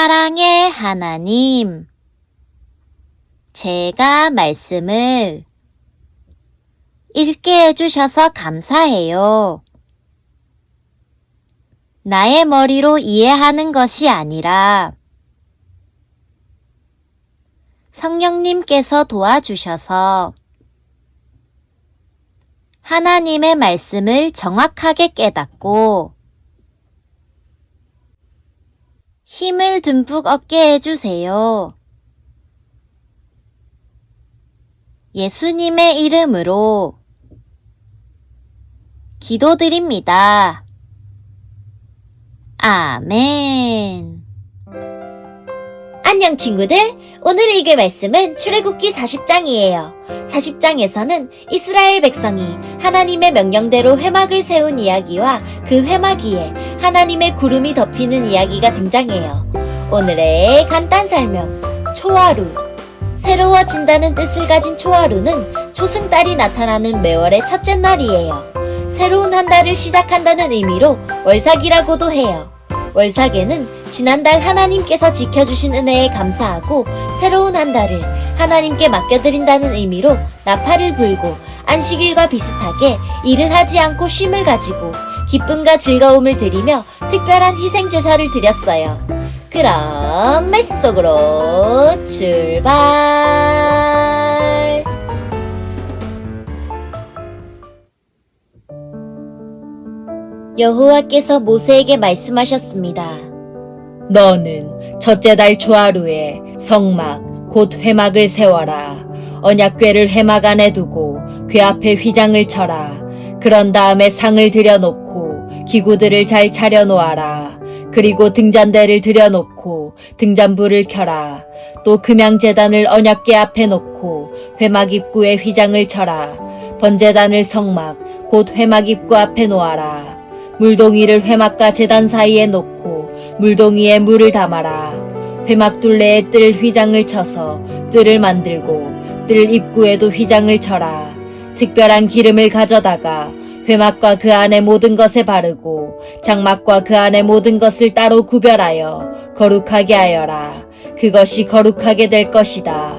사랑의 하나님, 제가 말씀을 읽게 해주셔서 감사해요. 나의 머리로 이해하는 것이 아니라 성령님께서 도와주셔서 하나님의 말씀을 정확하게 깨닫고 힘을 듬뿍 얻게 해주세요. 예수님의 이름으로 기도드립니다. 아멘. 안녕 친구들, 오늘 읽을 말씀은 출애굽기 40장이에요. 40장에서는 이스라엘 백성이 하나님의 명령대로 회막을 세운 이야기와 그 회막 위에 하나님의 구름이 덮이는 이야기가 등장해요. 오늘의 간단 설명, 초하루. 새로워진다는 뜻을 가진 초하루는 초승달이 나타나는 매월의 첫째 날이에요. 새로운 한 달을 시작한다는 의미로 월삭이라고도 해요. 월삭에는 지난달 하나님께서 지켜주신 은혜에 감사하고 새로운 한 달을 하나님께 맡겨드린다는 의미로 나팔을 불고 안식일과 비슷하게 일을 하지 않고 쉼을 가지고 기쁨과 즐거움을 드리며 특별한 희생제사를 드렸어요. 그럼 말씀 속으로 출발! 여호와께서 모세에게 말씀하셨습니다. 너는 첫째 달 초하루에 성막 곧 회막을 세워라. 언약궤를 회막 안에 두고 궤 앞에 휘장을 쳐라. 그런 다음에 상을 들여놓고 기구들을 잘 차려놓아라. 그리고 등잔대를 들여놓고 등잔불을 켜라. 또 금양제단을 언약궤 앞에 놓고 회막 입구에 휘장을 쳐라. 번제단을 성막 곧 회막 입구 앞에 놓아라. 물동이를 회막과 제단 사이에 놓고 물동이에 물을 담아라. 회막 둘레에 뜰 휘장을 쳐서 뜰을 만들고 뜰 입구에도 휘장을 쳐라. 특별한 기름을 가져다가 회막과 그 안의 모든 것에 바르고 장막과 그 안의 모든 것을 따로 구별하여 거룩하게 하여라. 그것이 거룩하게 될 것이다.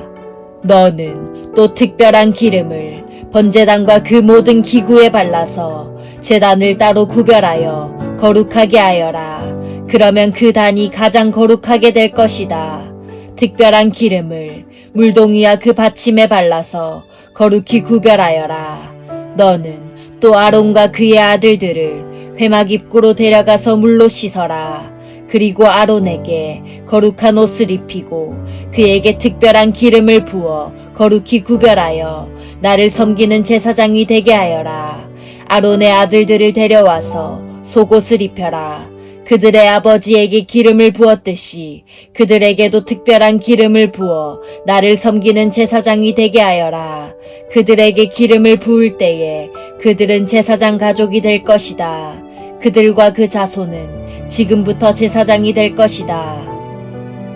너는 또 특별한 기름을 번제단과 그 모든 기구에 발라서 제단을 따로 구별하여 거룩하게 하여라. 그러면 그 단이 가장 거룩하게 될 것이다. 특별한 기름을 물동이와 그 받침에 발라서 거룩히 구별하여라. 너는 또 아론과 그의 아들들을 회막 입구로 데려가서 물로 씻어라. 그리고 아론에게 거룩한 옷을 입히고 그에게 특별한 기름을 부어 거룩히 구별하여 나를 섬기는 제사장이 되게 하여라. 아론의 아들들을 데려와서 속옷을 입혀라. 그들의 아버지에게 기름을 부었듯이 그들에게도 특별한 기름을 부어 나를 섬기는 제사장이 되게 하여라. 그들에게 기름을 부을 때에 그들은 제사장 가족이 될 것이다. 그들과 그 자손은 지금부터 제사장이 될 것이다.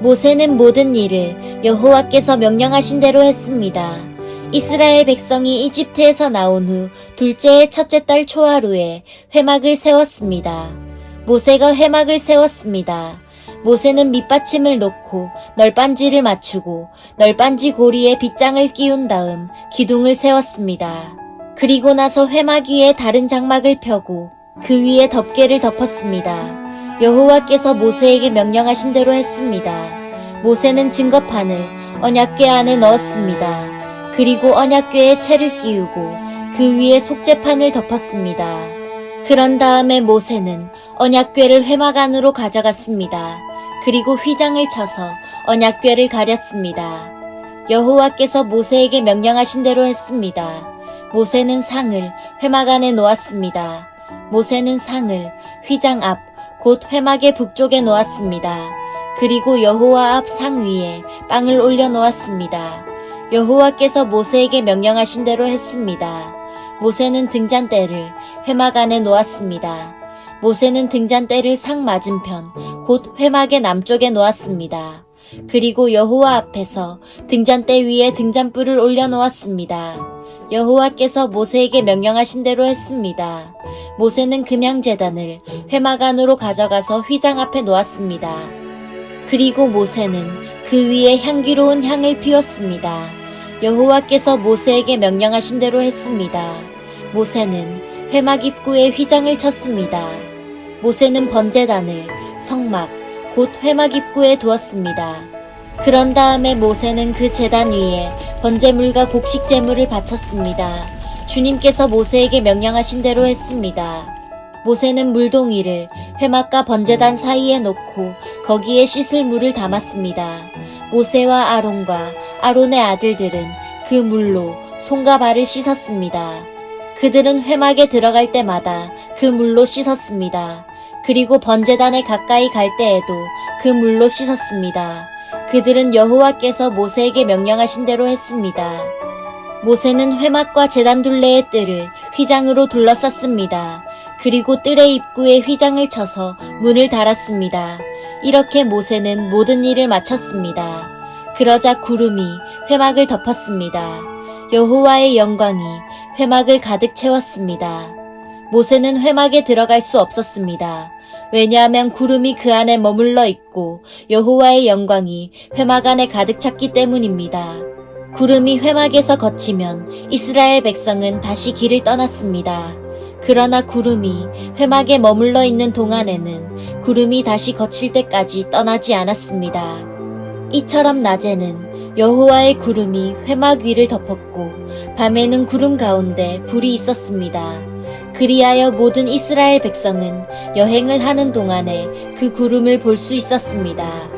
모세는 모든 일을 여호와께서 명령하신 대로 했습니다. 이스라엘 백성이 이집트에서 나온 후 둘째의 첫째 달 초하루에 회막을 세웠습니다. 모세가 회막을 세웠습니다. 모세는 밑받침을 놓고 널빤지를 맞추고 널빤지 고리에 빗장을 끼운 다음 기둥을 세웠습니다. 그리고 나서 회막 위에 다른 장막을 펴고 그 위에 덮개를 덮었습니다. 여호와께서 모세에게 명령하신 대로 했습니다. 모세는 증거판을 언약궤 안에 넣었습니다. 그리고 언약궤에 채를 끼우고 그 위에 속죄판을 덮었습니다. 그런 다음에 모세는 언약궤를 회막 안으로 가져갔습니다. 그리고 휘장을 쳐서 언약궤를 가렸습니다. 여호와께서 모세에게 명령하신 대로 했습니다. 모세는 상을 회막 안에 놓았습니다. 모세는 상을 휘장 앞 곧 회막의 북쪽에 놓았습니다. 그리고 여호와 앞 상 위에 빵을 올려 놓았습니다. 여호와께서 모세에게 명령하신 대로 했습니다. 모세는 등잔대를 회막 안에 놓았습니다. 모세는 등잔대를 상 맞은편 곧 회막의 남쪽에 놓았습니다. 그리고 여호와 앞에서 등잔대 위에 등잔불을 올려 놓았습니다. 여호와께서 모세에게 명령하신 대로 했습니다. 모세는 금양제단을 회막 안으로 가져가서 휘장 앞에 놓았습니다. 그리고 모세는 그 위에 향기로운 향을 피웠습니다. 여호와께서 모세에게 명령하신 대로 했습니다. 모세는 회막 입구에 휘장을 쳤습니다. 모세는 번제단을 성막, 곧 회막 입구에 두었습니다. 그런 다음에 모세는 그 제단 위에 번제물과 곡식 제물을 바쳤습니다. 주님께서 모세에게 명령하신 대로 했습니다. 모세는 물동이를 회막과 번제단 사이에 놓고 거기에 씻을 물을 담았습니다. 모세와 아론과 아론의 아들들은 그 물로 손과 발을 씻었습니다. 그들은 회막에 들어갈 때마다 그 물로 씻었습니다. 그리고 번제단에 가까이 갈 때에도 그 물로 씻었습니다. 그들은 여호와께서 모세에게 명령하신 대로 했습니다. 모세는 회막과 제단 둘레의 뜰을 휘장으로 둘러쌌습니다. 그리고 뜰의 입구에 휘장을 쳐서 문을 달았습니다. 이렇게 모세는 모든 일을 마쳤습니다. 그러자 구름이 회막을 덮었습니다. 여호와의 영광이 회막을 가득 채웠습니다. 모세는 회막에 들어갈 수 없었습니다. 왜냐하면 구름이 그 안에 머물러 있고 여호와의 영광이 회막 안에 가득 찼기 때문입니다. 구름이 회막에서 거치면 이스라엘 백성은 다시 길을 떠났습니다. 그러나 구름이 회막에 머물러 있는 동안에는 구름이 다시 거칠 때까지 떠나지 않았습니다. 이처럼 낮에는 여호와의 구름이 회막 위를 덮었고 밤에는 구름 가운데 불이 있었습니다. 그리하여 모든 이스라엘 백성은 여행을 하는 동안에 그 구름을 볼 수 있었습니다.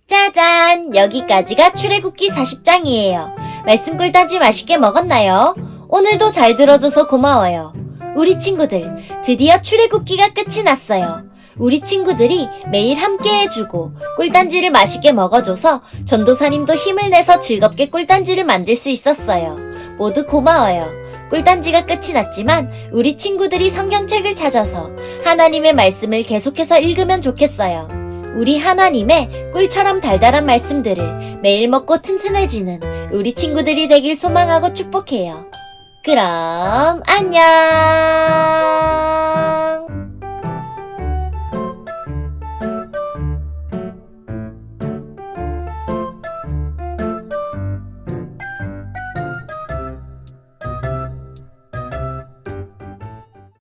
짜잔! 여기까지가 출애굽기 40장이에요. 말씀 꿀단지 맛있게 먹었나요? 오늘도 잘 들어줘서 고마워요. 우리 친구들, 드디어 출애굽기가 끝이 났어요. 우리 친구들이 매일 함께 해주고 꿀단지를 맛있게 먹어줘서 전도사님도 힘을 내서 즐겁게 꿀단지를 만들 수 있었어요. 모두 고마워요. 꿀단지가 끝이 났지만 우리 친구들이 성경책을 찾아서 하나님의 말씀을 계속해서 읽으면 좋겠어요. 우리 하나님의 꿀처럼 달달한 말씀들을 매일 먹고 튼튼해지는 우리 친구들이 되길 소망하고 축복해요. 그럼 안녕!